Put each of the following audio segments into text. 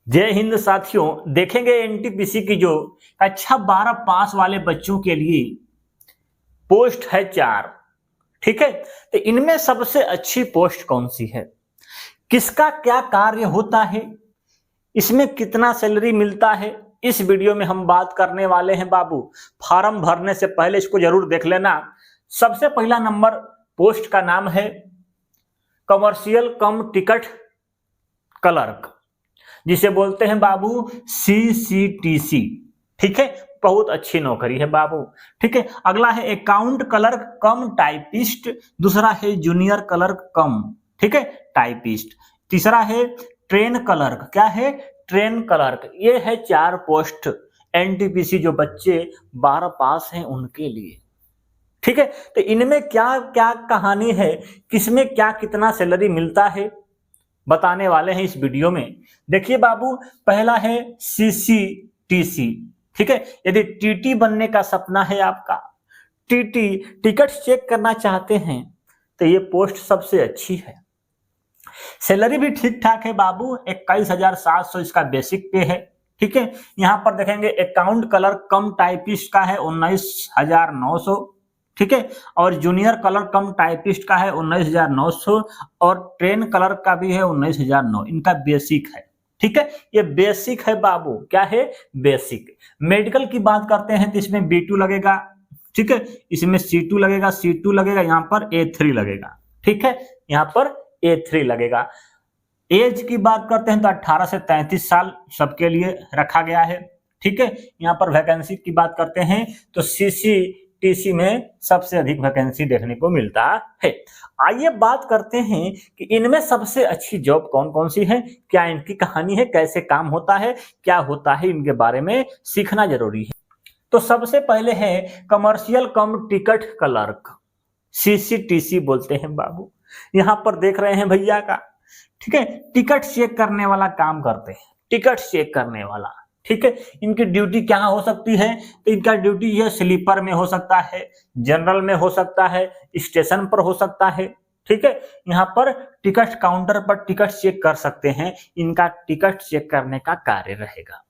जय हिंद साथियों, देखेंगे एनटीपीसी की जो कक्षा 12 पास वाले बच्चों के लिए पोस्ट है 4। ठीक है, तो इनमें सबसे अच्छी पोस्ट कौन सी है, किसका क्या कार्य होता है, इसमें कितना सैलरी मिलता है, इस वीडियो में हम बात करने वाले हैं बाबू। फॉर्म भरने से पहले इसको जरूर देख लेना। सबसे पहला नंबर पोस्ट का नाम है कमर्शियल कम टिकट क्लर्क, जिसे बोलते हैं बाबू सीसीटीसी। ठीक है, बहुत अच्छी नौकरी है बाबू। ठीक है, अगला है अकाउंट क्लर्क कम टाइपिस्ट, दूसरा है जूनियर क्लर्क कम, ठीक है, टाइपिस्ट, तीसरा है ट्रेन क्लर्क। क्या है? Train clerk. ये है 4 पोस्ट एनटीपीसी जो बच्चे 12 पास हैं उनके लिए। ठीक है, तो इनमें क्या क्या कहानी है, किसमें क्या कितना सैलरी मिलता है, बताने वाले हैं इस वीडियो में। देखिए बाबू, पहला है सीसीटीसी। ठीक है, यदि टीटी बनने का सपना है आपका, टीटी टिकट चेक करना चाहते हैं, तो ये पोस्ट सबसे अच्छी है। सैलरी भी ठीक ठाक है बाबू, 21,700 इसका बेसिक पे है। ठीक है, यहां पर देखेंगे अकाउंट क्लर्क कम टाइपिस्ट का है 19,900। ठीक है, और जूनियर क्लर्क कम टाइपिस्ट का है 19,900 और ट्रेन क्लर्क का भी है 19,900। इनका बेसिक है। ठीक है, ये बेसिक है बाबू। क्या है? बेसिक। मेडिकल की बात करते हैं तो इसमें B2 लगेगा। ठीक है, इसमें C2 लगेगा, C2 लगेगा, यहाँ पर A3 लगेगा। ठीक है, यहाँ पर A3 लगेगा। एज की बात करते हैं तो 18 से 33 साल सबके लिए रखा गया है। ठीक है, यहाँ पर वैकेंसी की बात करते हैं तो सीसीटीसी में सबसे अधिक वैकेंसी देखने को मिलता है। आइए बात करते हैं कि इनमें सबसे अच्छी जॉब कौन कौन सी है, क्या इनकी कहानी है, कैसे काम होता है, क्या होता है, इनके बारे में सीखना जरूरी है। तो सबसे पहले है कमर्शियल कम टिकट क्लर्क, सीसीटीसी बोलते हैं बाबू। यहां पर देख रहे हैं भैया का, ठीक है, टिकट चेक करने वाला काम करते हैं, टिकट चेक करने वाला। ठीक है, इनकी ड्यूटी क्या हो सकती है, तो इनका ड्यूटी ये स्लीपर में हो सकता है, जनरल में हो सकता है, स्टेशन पर हो सकता है। ठीक है, यहाँ पर टिकट काउंटर पर टिकट चेक कर सकते हैं, इनका टिकट चेक करने का कार्य रहेगा।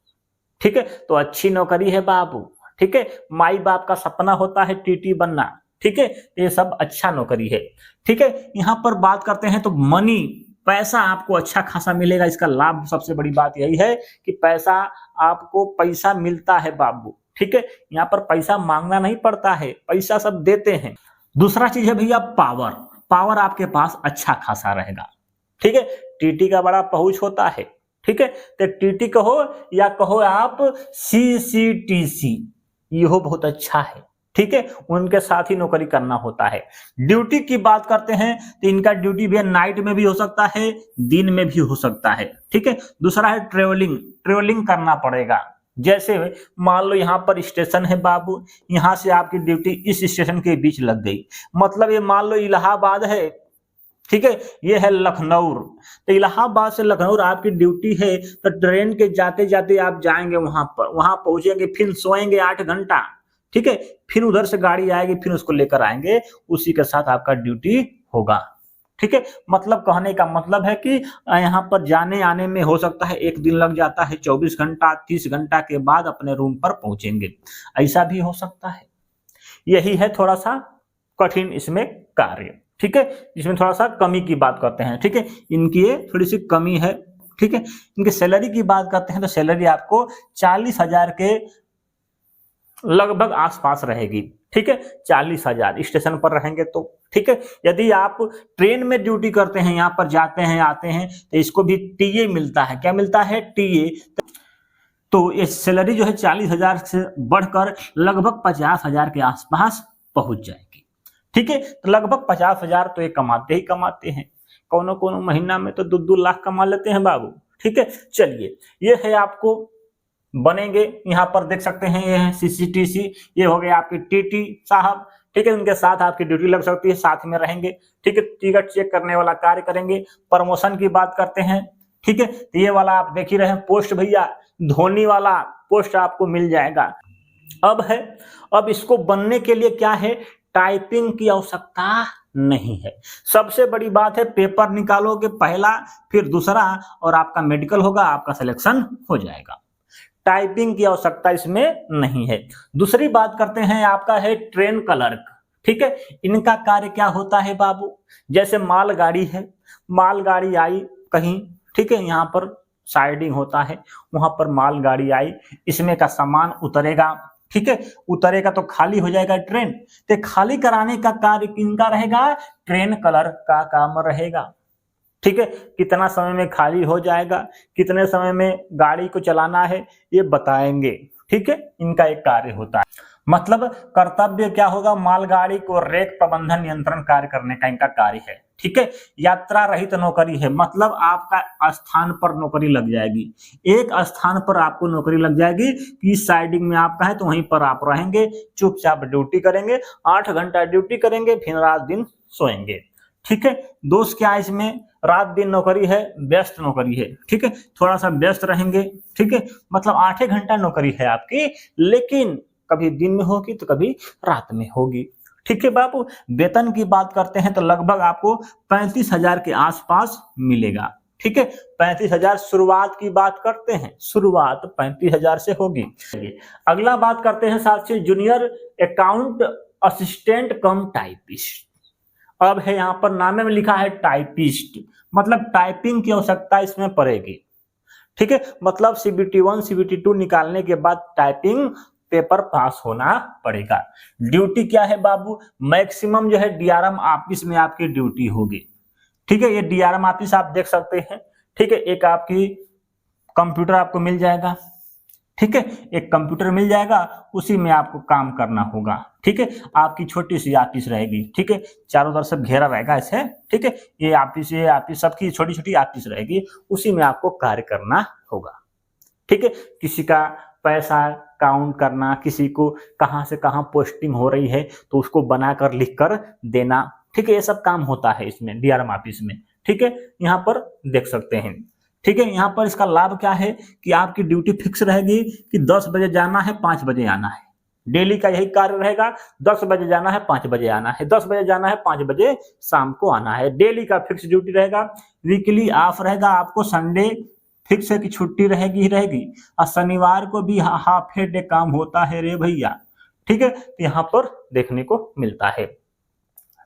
ठीक है, तो अच्छी नौकरी है बाबू। ठीक है, माई बाप का सपना होता है टीटी बनना। ठीक है, ये सब अच्छा नौकरी है। ठीक है, यहाँ पर बात करते हैं तो मनी, पैसा आपको अच्छा खासा मिलेगा। इसका लाभ, सबसे बड़ी बात यही है कि पैसा, आपको पैसा मिलता है बाबू। ठीक है, यहाँ पर पैसा मांगना नहीं पड़ता है, पैसा सब देते हैं। दूसरा चीज है भैया पावर, पावर आपके पास अच्छा खासा रहेगा। ठीक है, टीटी का बड़ा पहुंच होता है। ठीक है, तो टीटी कहो या कहो आप सीसीटीसी, यह बहुत अच्छा है। ठीक है, उनके साथ ही नौकरी करना होता है। ड्यूटी की बात करते हैं तो इनका ड्यूटी भी नाइट में भी हो सकता है, दिन में भी हो सकता है। ठीक है, दूसरा है ट्रेवलिंग, ट्रेवलिंग करना पड़ेगा। जैसे मान लो यहाँ पर स्टेशन है बाबू, यहाँ से आपकी ड्यूटी इस स्टेशन के बीच लग गई, मतलब ये मान लो इलाहाबाद है, ठीक है, ये है लखनऊ, तो इलाहाबाद से लखनऊ आपकी ड्यूटी है, तो ट्रेन के जाते जाते आप जाएंगे वहां पर, वहां पहुंचेंगे, फिर सोएंगे 8 घंटा। ठीक है, फिर उधर से गाड़ी आएगी, फिर उसको लेकर आएंगे, उसी के साथ आपका ड्यूटी होगा। ठीक है, मतलब कहने का मतलब है कि यहाँ पर जाने आने में हो सकता है 1 दिन लग जाता है, 24 घंटा 30 घंटा के बाद अपने रूम पर पहुंचेंगे, ऐसा भी हो सकता है। यही है थोड़ा सा कठिन इसमें कार्य। ठीक है, इसमें थोड़ा सा कमी की बात करते हैं। ठीक है, इनकी ये थोड़ी सी कमी है। ठीक है, इनकी सैलरी की बात करते हैं तो सैलरी आपको 40,000 के लगभग आसपास रहेगी। ठीक है, 40,000 स्टेशन पर रहेंगे तो। ठीक है, यदि आप ट्रेन में ड्यूटी करते हैं, यहाँ पर जाते हैं आते हैं, तो इसको भी टीए मिलता है। क्या मिलता है? टीए। तो ये सैलरी जो है 40,000 से बढ़कर लगभग 50,000 के आसपास पहुंच जाएगी। ठीक है, तो लगभग 50,000 तो ये कमाते ही कमाते हैं, कोनो कोनो महीना में तो 2-2 लाख कमा लेते हैं बाबू। ठीक है, चलिए, ये है आपको बनेंगे। यहाँ पर देख सकते हैं, ये है सीसीटीसी, ये हो गए आपके टीटी साहब। ठीक है, उनके साथ आपकी ड्यूटी लग सकती है, साथ में रहेंगे। ठीक है, टिकट चेक करने वाला कार्य करेंगे। प्रमोशन की बात करते हैं, ठीक है, तो ये वाला आप देख ही रहे हैं पोस्ट भैया, धोनी वाला पोस्ट आपको मिल जाएगा। अब इसको बनने के लिए क्या है, टाइपिंग की आवश्यकता नहीं है। सबसे बड़ी बात है पेपर निकालोगे पहला फिर दूसरा और आपका मेडिकल होगा, आपका सिलेक्शन हो जाएगा। टाइपिंग की आवश्यकता इसमें नहीं है। दूसरी बात करते हैं आपका है ट्रेन क्लर्क। ठीक है, इनका कार्य क्या होता है बाबू, जैसे मालगाड़ी है, मालगाड़ी आई कहीं, ठीक है, यहाँ पर साइडिंग होता है, वहां पर मालगाड़ी आई, इसमें का सामान उतरेगा, ठीक है, उतरेगा तो खाली हो जाएगा ट्रेन, तो खाली कराने का कार्य किनका रहेगा, ट्रेन क्लर्क का काम रहेगा। ठीक है, कितना समय में खाली हो जाएगा, कितने समय में गाड़ी को चलाना है ये बताएंगे। ठीक है, इनका एक कार्य होता है, मतलब कर्तव्य क्या होगा, मालगाड़ी को रेक प्रबंधन नियंत्रण कार्य करने का इनका कार्य है। ठीक है, यात्रा रहित नौकरी है, मतलब आपका स्थान पर नौकरी लग जाएगी, एक स्थान पर आपको नौकरी लग जाएगी कि साइडिंग में आपका है तो वहीं पर आप रहेंगे, चुपचाप ड्यूटी करेंगे, 8 घंटा ड्यूटी करेंगे, फिर रात दिन सोएंगे। ठीक है, दोस्त क्या है इसमें, रात दिन नौकरी है, व्यस्त नौकरी है। ठीक है, थोड़ा सा व्यस्त रहेंगे। ठीक है, मतलब 8 घंटा नौकरी है आपकी, लेकिन कभी दिन में होगी तो कभी रात में होगी। ठीक है बाबू, वेतन की बात करते हैं तो लगभग आपको 35,000 के आसपास मिलेगा। ठीक है, 35,000 शुरुआत की बात करते हैं, शुरुआत 35,000 से होगी। अगला बात करते हैं साथियों जूनियर अकाउंट असिस्टेंट कम टाइपिस्ट। अब है यहाँ पर नामे में लिखा है टाइपिस्ट, मतलब टाइपिंग की आवश्यकता इसमें पड़ेगी। ठीक है, मतलब CBT1 CBT2 निकालने के बाद टाइपिंग पेपर पास होना पड़ेगा। ड्यूटी क्या है बाबू, मैक्सिमम जो है DRM ऑफिस में आपकी ड्यूटी होगी। ठीक है, ये DRM ऑफिस आप देख सकते हैं। ठीक है, एक आपकी कंप्यूटर आपको मिल जाएगा। ठीक है, एक कंप्यूटर मिल जाएगा, उसी में आपको काम करना होगा। ठीक है, आपकी छोटी सी ऑफिस रहेगी। ठीक है, चारों तरफ से घेरा रहेगा ऐसे। ठीक है, ये ऑफिस सबकी छोटी छोटी ऑफिस रहेगी, उसी में आपको कार्य करना होगा। ठीक है, किसी का पैसा काउंट करना, किसी को कहां से कहां पोस्टिंग हो रही है तो उसको बनाकर लिख कर देना। ठीक है, ये सब काम होता है इसमें DRM ऑफिस में। ठीक है, यहाँ पर देख सकते हैं। ठीक है, यहाँ पर इसका लाभ क्या है कि आपकी ड्यूटी फिक्स रहेगी कि 10 बजे जाना है, 5 बजे आना है। डेली का यही कार्य रहेगा, 10 बजे जाना है, 5 बजे आना है, 10 बजे जाना है, 5 बजे शाम को आना है। डेली का फिक्स ड्यूटी रहेगा। वीकली ऑफ रहेगा आपको, संडे फिक्स है कि छुट्टी रहेगी ही रहेगी, और शनिवार को भी हाफ डे काम होता है रे भैया। ठीक है, तो यहाँ पर देखने को मिलता है।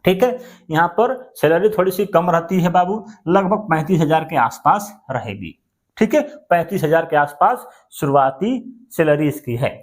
ठीक है, यहाँ पर सैलरी थोड़ी सी कम रहती है बाबू, लगभग 35,000 के आसपास रहेगी। ठीक है, 35,000 के आसपास शुरुआती सैलरी इसकी है।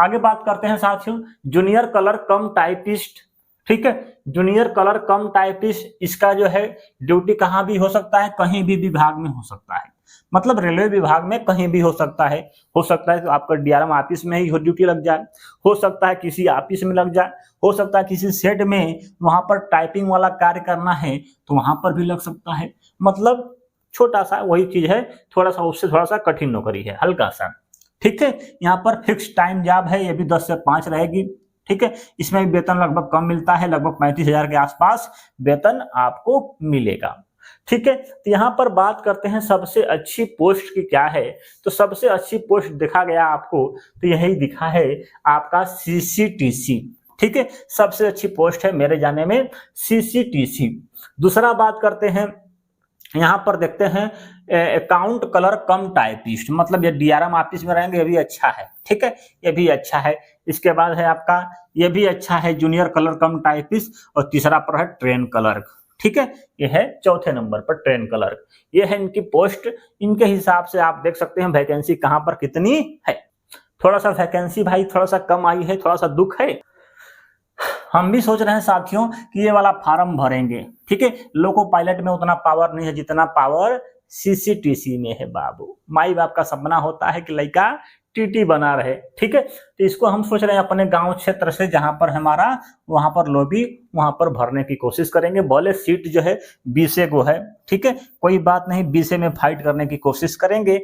आगे बात करते हैं साथियों जूनियर कलर कम टाइपिस्ट। ठीक है, जूनियर कलर कम टाइपिस्ट, इसका जो है ड्यूटी कहाँ भी हो सकता है, कहीं भी विभाग में हो सकता है, मतलब रेलवे विभाग में कहीं भी हो सकता है तो आपका DRM ऑफिस में ही ड्यूटी लग जाए, हो सकता है किसी ऑफिस में लग जाए, हो सकता है किसी सेट में वहां पर टाइपिंग वाला कार्य करना है तो वहां पर भी लग सकता है। मतलब छोटा सा वही चीज है, थोड़ा सा उससे थोड़ा सा कठिन नौकरी है, हल्का सा। ठीक है, यहाँ पर फिक्स टाइम जॉब है, ये भी 10 से 5 रहेगी। ठीक है, इसमें भी वेतन लगभग कम मिलता है, लगभग 35,000 के आसपास वेतन आपको मिलेगा। ठीक है, तो यहाँ पर बात करते हैं सबसे अच्छी पोस्ट की क्या है, तो सबसे अच्छी पोस्ट देखा गया आपको तो यही दिखा है आपका CCTC। ठीक है, सबसे अच्छी पोस्ट है मेरे जाने में CCTC। दूसरा बात करते हैं, यहाँ पर देखते हैं अकाउंट कलर कम टाइपिस्ट, मतलब ये DRM ऑफिस में रहेंगे, ये भी अच्छा है। ठीक है, ये भी अच्छा है। इसके बाद है आपका ये भी अच्छा है जूनियर कलर कम टाइपिस्ट, और तीसरा पर है ट्रेन क्लर्क। ठीक है, ये है चौथे नंबर पर ट्रेन क्लर्क। ये है इनकी पोस्ट, इनके हिसाब से आप देख सकते हैं वैकेंसी कहां पर कितनी है। थोड़ा सा वैकेंसी भाई थोड़ा सा कम आई है, थोड़ा सा दुख है। हम भी सोच रहे हैं साथियों कि ये वाला फार्म भरेंगे। ठीक है, लोको पायलट में उतना पावर नहीं है जितना पावर CCTC में है बाबू। माई बाप का सपना होता है कि लड़का TT बना रहे। ठीक है, तो इसको हम सोच रहे हैं अपने गांव क्षेत्र से जहां पर हमारा वहां पर लॉबी, वहां पर भरने की कोशिश करेंगे। बोले सीट जो है 20 गो है। ठीक है, कोई बात नहीं, 20 में फाइट करने की कोशिश करेंगे।